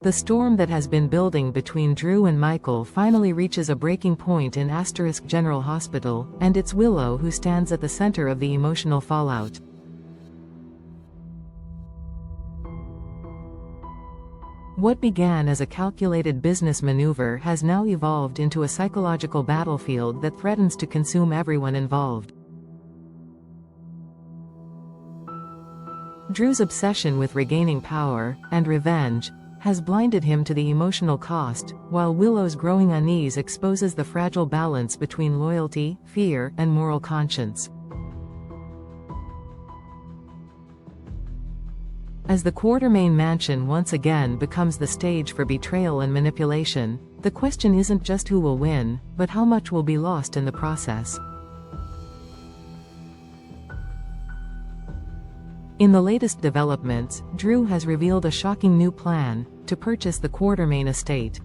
The storm that has been building between Drew and Michael finally reaches a breaking point in General Hospital, and it's Willow who stands at the center of the emotional fallout. What began as a calculated business maneuver has now evolved into a psychological battlefield that threatens to consume everyone involved. Drew's obsession with regaining power and revenge has blinded him to the emotional cost, while Willow's growing unease exposes the fragile balance between loyalty, fear, and moral conscience. As the Quartermaine mansion once again becomes the stage for betrayal and manipulation, the question isn't just who will win, but how much will be lost in the process. In the latest developments, Drew has revealed a shocking new plan to purchase the Quartermaine estate.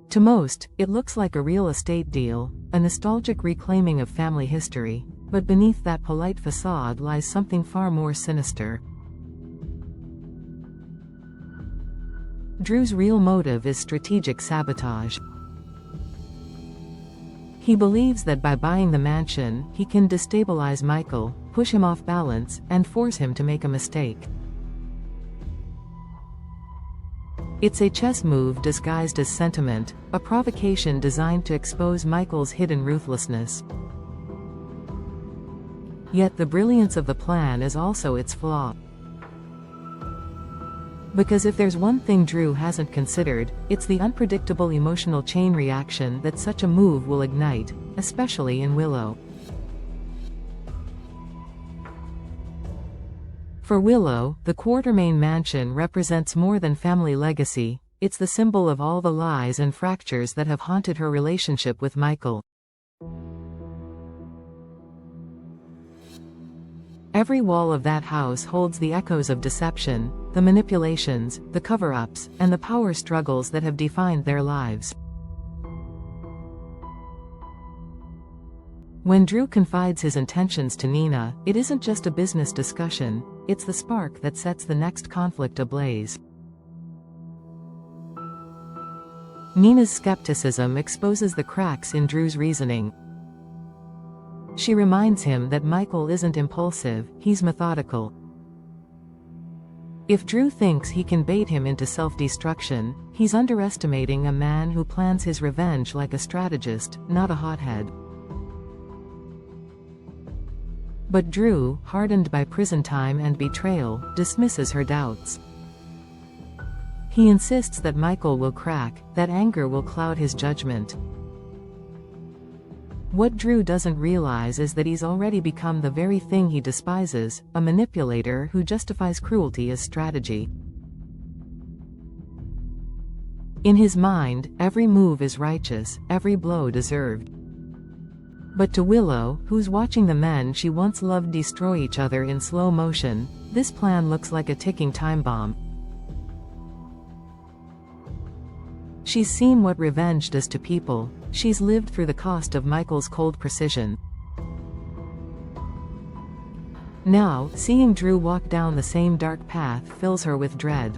To most, it looks like a real estate deal, a nostalgic reclaiming of family history, but beneath that polite facade lies something far more sinister. Drew's real motive is strategic sabotage. He believes that by buying the mansion, he can destabilize Michael, push him off balance, and force him to make a mistake. It's a chess move disguised as sentiment, a provocation designed to expose Michael's hidden ruthlessness. Yet the brilliance of the plan is also its flaw. Because if there's one thing Drew hasn't considered, it's the unpredictable emotional chain reaction that such a move will ignite, especially in Willow. For Willow, the Quartermaine mansion represents more than family legacy, it's the symbol of all the lies and fractures that have haunted her relationship with Michael. Every wall of that house holds the echoes of deception, the manipulations, the cover-ups, and the power struggles that have defined their lives. When Drew confides his intentions to Nina, it isn't just a business discussion, it's the spark that sets the next conflict ablaze. Nina's skepticism exposes the cracks in Drew's reasoning. She reminds him that Michael isn't impulsive, he's methodical. If Drew thinks he can bait him into self-destruction, he's underestimating a man who plans his revenge like a strategist, not a hothead. But Drew, hardened by prison time and betrayal, dismisses her doubts. He insists that Michael will crack, that anger will cloud his judgment. What Drew doesn't realize is that he's already become the very thing he despises, a manipulator who justifies cruelty as strategy. In his mind, every move is righteous, every blow deserved. But to Willow, who's watching the men she once loved destroy each other in slow motion, this plan looks like a ticking time bomb. She's seen what revenge does to people, she's lived through the cost of Michael's cold precision. Now, seeing Drew walk down the same dark path fills her with dread.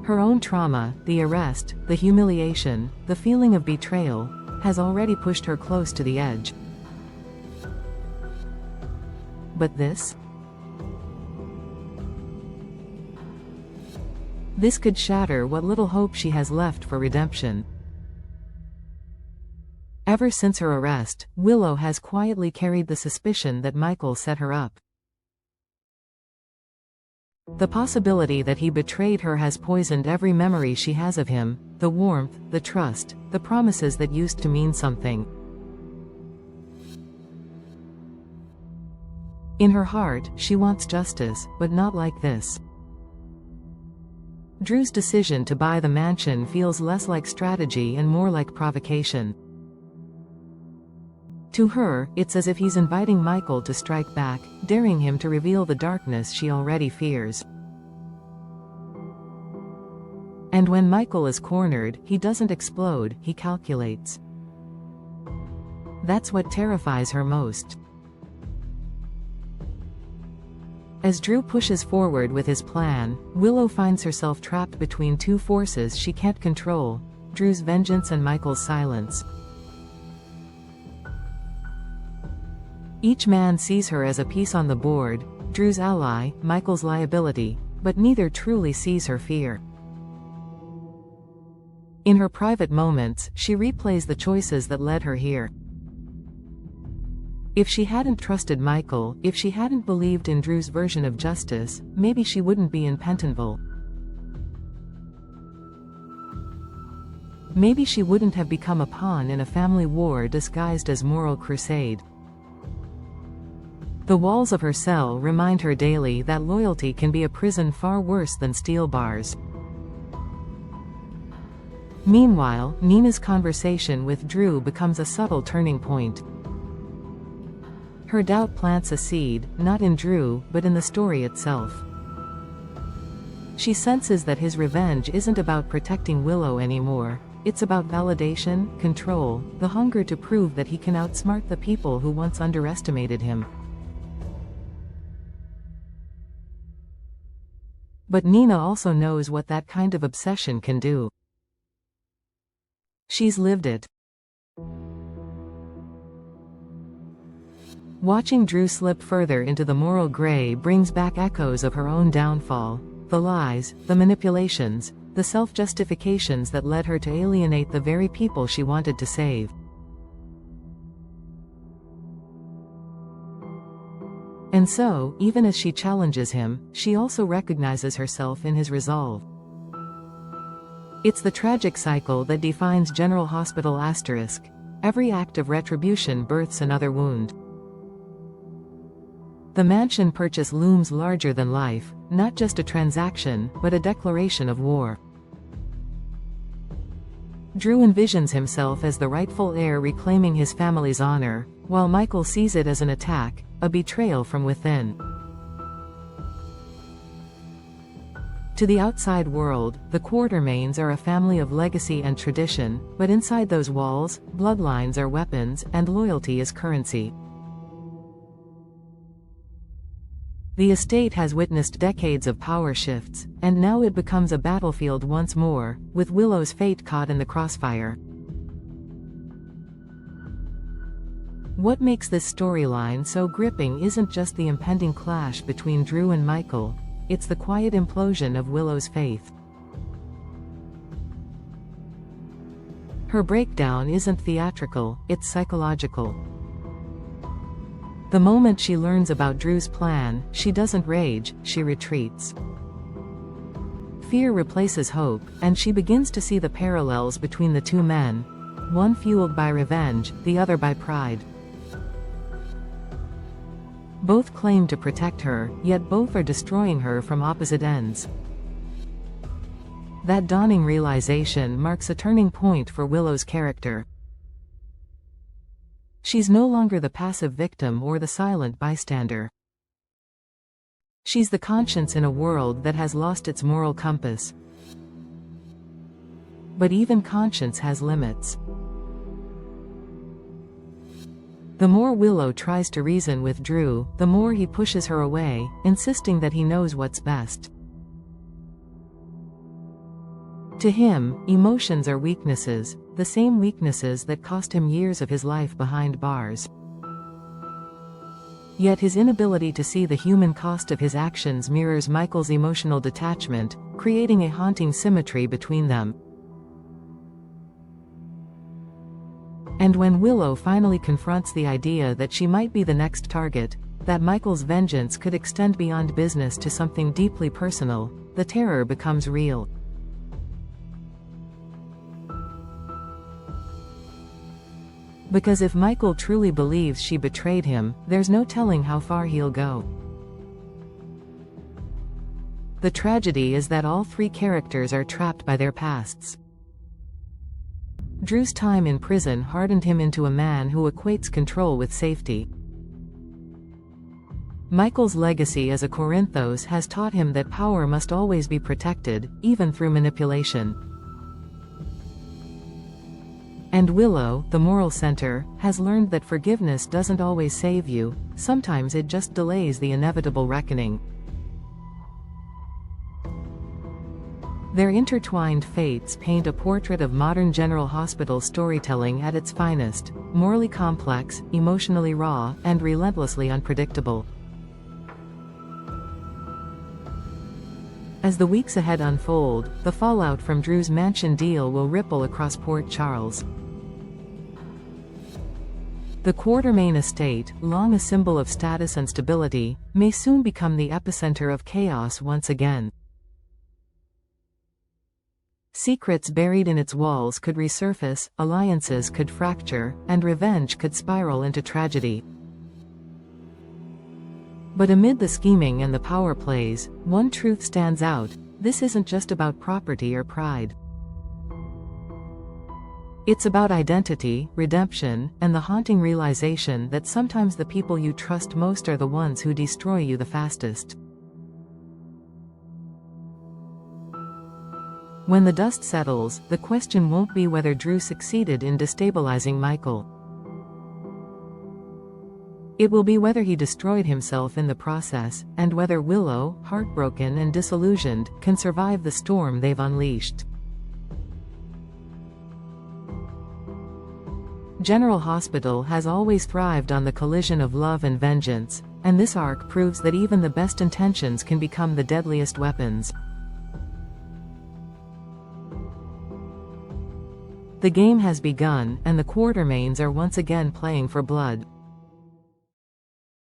Her own trauma, the arrest, the humiliation, the feeling of betrayal, has already pushed her close to the edge. But this? This could shatter what little hope she has left for redemption. Ever since her arrest, Willow has quietly carried the suspicion that Michael set her up. The possibility that he betrayed her has poisoned every memory she has of him, the warmth, the trust, the promises that used to mean something. In her heart, she wants justice, but not like this. Drew's decision to buy the mansion feels less like strategy and more like provocation. To her, it's as if he's inviting Michael to strike back, daring him to reveal the darkness she already fears. And when Michael is cornered, he doesn't explode, he calculates. That's what terrifies her most. As Drew pushes forward with his plan, Willow finds herself trapped between two forces she can't control: Drew's vengeance and Michael's silence. Each man sees her as a piece on the board, Drew's ally, Michael's liability, but neither truly sees her fear. In her private moments, she replays the choices that led her here. If she hadn't trusted Michael, if she hadn't believed in Drew's version of justice, maybe she wouldn't be in Pentonville. Maybe she wouldn't have become a pawn in a family war disguised as moral crusade. The walls of her cell remind her daily that loyalty can be a prison far worse than steel bars. Meanwhile, Nina's conversation with Drew becomes a subtle turning point. Her doubt plants a seed, not in Drew, but in the story itself. She senses that his revenge isn't about protecting Willow anymore. It's about validation, control, the hunger to prove that he can outsmart the people who once underestimated him. But Nina also knows what that kind of obsession can do. She's lived it. Watching Drew slip further into the moral gray brings back echoes of her own downfall: the lies, the manipulations, the self-justifications that led her to alienate the very people she wanted to save. And so, even as she challenges him, she also recognizes herself in his resolve. It's the tragic cycle that defines General Hospital *. Every act of retribution births another wound. The mansion purchase looms larger than life, not just a transaction, but a declaration of war. Drew envisions himself as the rightful heir reclaiming his family's honor, while Michael sees it as an attack, a betrayal from within. To the outside world, the Quartermaines are a family of legacy and tradition, but inside those walls, bloodlines are weapons, and loyalty is currency. The estate has witnessed decades of power shifts, and now it becomes a battlefield once more, with Willow's fate caught in the crossfire. What makes this storyline so gripping isn't just the impending clash between Drew and Michael, it's the quiet implosion of Willow's faith. Her breakdown isn't theatrical, it's psychological. The moment she learns about Drew's plan, she doesn't rage, she retreats. Fear replaces hope, and she begins to see the parallels between the two men, one fueled by revenge, the other by pride. Both claim to protect her, yet both are destroying her from opposite ends. That dawning realization marks a turning point for Willow's character. She's no longer the passive victim or the silent bystander. She's the conscience in a world that has lost its moral compass. But even conscience has limits. The more Willow tries to reason with Drew, the more he pushes her away, insisting that he knows what's best. To him, emotions are weaknesses, the same weaknesses that cost him years of his life behind bars. Yet his inability to see the human cost of his actions mirrors Michael's emotional detachment, creating a haunting symmetry between them. And when Willow finally confronts the idea that she might be the next target, that Michael's vengeance could extend beyond business to something deeply personal, the terror becomes real. Because if Michael truly believes she betrayed him, there's no telling how far he'll go. The tragedy is that all three characters are trapped by their pasts. Drew's time in prison hardened him into a man who equates control with safety. Michael's legacy as a Corinthos has taught him that power must always be protected, even through manipulation. And Willow, the moral center, has learned that forgiveness doesn't always save you, sometimes it just delays the inevitable reckoning. Their intertwined fates paint a portrait of modern General Hospital storytelling at its finest, morally complex, emotionally raw, and relentlessly unpredictable. As the weeks ahead unfold, the fallout from Drew's mansion deal will ripple across Port Charles. The Quartermaine estate, long a symbol of status and stability, may soon become the epicenter of chaos once again. Secrets buried in its walls could resurface, alliances could fracture, and revenge could spiral into tragedy. But amid the scheming and the power plays, one truth stands out: this isn't just about property or pride. It's about identity, redemption, and the haunting realization that sometimes the people you trust most are the ones who destroy you the fastest. When the dust settles, the question won't be whether Drew succeeded in destabilizing Michael. It will be whether he destroyed himself in the process, and whether Willow, heartbroken and disillusioned, can survive the storm they've unleashed. General Hospital has always thrived on the collision of love and vengeance, and this arc proves that even the best intentions can become the deadliest weapons. The game has begun, and the Quartermaines are once again playing for blood.